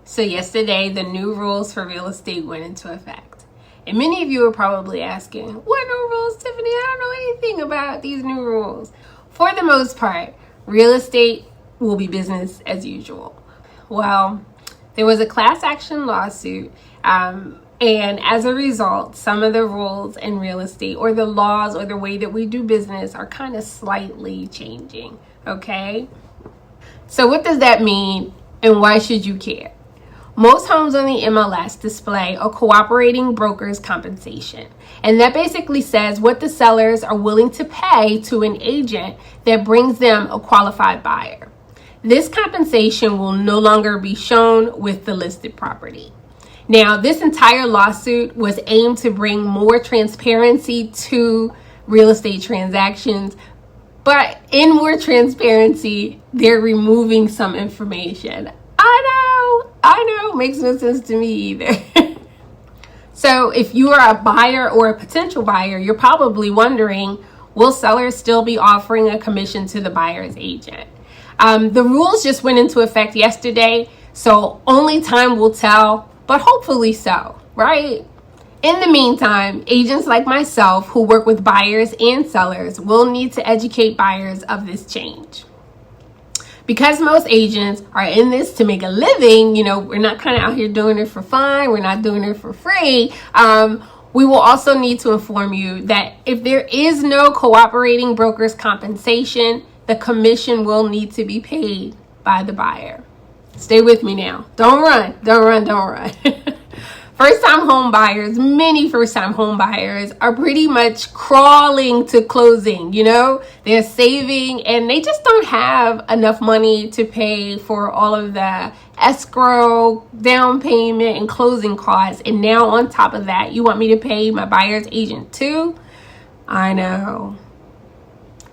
So yesterday, the new rules for real estate went into effect. And many of you are probably asking, what new rules, Tiffany? I don't know anything about these new rules. For the most part, real estate will be business as usual. Well, there was a class action lawsuit, and as a result, some of the rules in real estate or the laws or the way that we do business are kind of slightly changing, okay? So what does that mean, and why should you care? Most homes on the MLS display a cooperating broker's compensation. And that basically says what the sellers are willing to pay to an agent that brings them a qualified buyer. This compensation will no longer be shown with the listed property. Now, this entire lawsuit was aimed to bring more transparency to real estate transactions, but in more transparency, they're removing some information. I know, makes no sense to me either. So if you are a buyer or a potential buyer, you're probably wondering, will sellers still be offering a commission to the buyer's agent? The rules just went into effect yesterday, so only time will tell, but hopefully so, right? In the meantime, agents like myself who work with buyers and sellers will need to educate buyers of this change. Because most agents are in this to make a living, we're not kind of out here doing it for fun, we're not doing it for free. We will also need to inform you that if there is no cooperating broker's compensation, the commission will need to be paid by the buyer. Stay with me now. Don't run. Many first-time home buyers are pretty much crawling to closing, They're saving and they just don't have enough money to pay for all of the escrow, down payment, and closing costs. And now on top of that, you want me to pay my buyer's agent too? I know.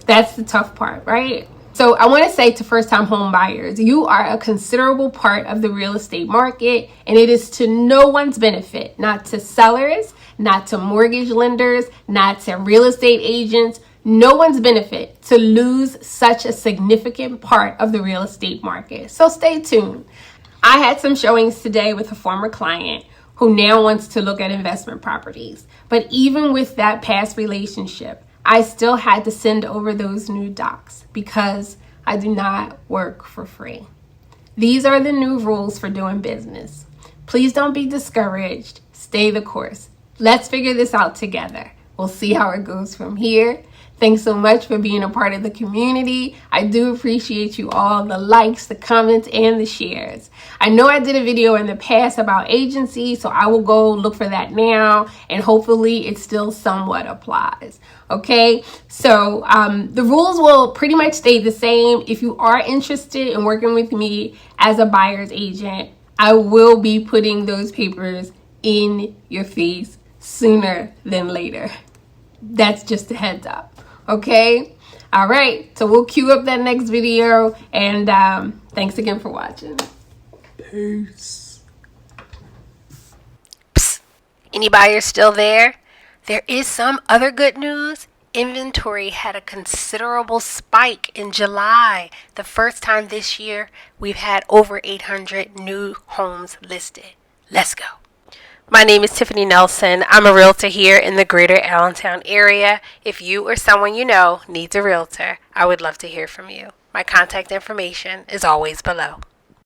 That's the tough part, right? So I want to say to first-time home buyers, you are a considerable part of the real estate market, and it is to no one's benefit, not to sellers, not to mortgage lenders, not to real estate agents, no one's benefit to lose such a significant part of the real estate market. So stay tuned. I had some showings today with a former client who now wants to look at investment properties. But even with that past relationship, I still had to send over those new docs because I do not work for free. These are the new rules for doing business. Please don't be discouraged. Stay the course. Let's figure this out together. We'll see how it goes from here. Thanks so much for being a part of the community. I do appreciate you all, the likes, the comments, and the shares. I know I did a video in the past about agency, so I will go look for that now, and hopefully it still somewhat applies. Okay, so the rules will pretty much stay the same. If you are interested in working with me as a buyer's agent, I will be putting those papers in your face sooner than later. That's just a heads up. Okay, all right, so we'll queue up that next video, and thanks again for watching. Peace. Psst. Any buyers still there? There is some other good news. Inventory had a considerable spike in July. The first time this year we've had over 800 new homes listed. Let's go. My name is Tiffany Nelson. I'm a realtor here in the greater Allentown area. If you or someone you know needs a realtor, I would love to hear from you. My contact information is always below.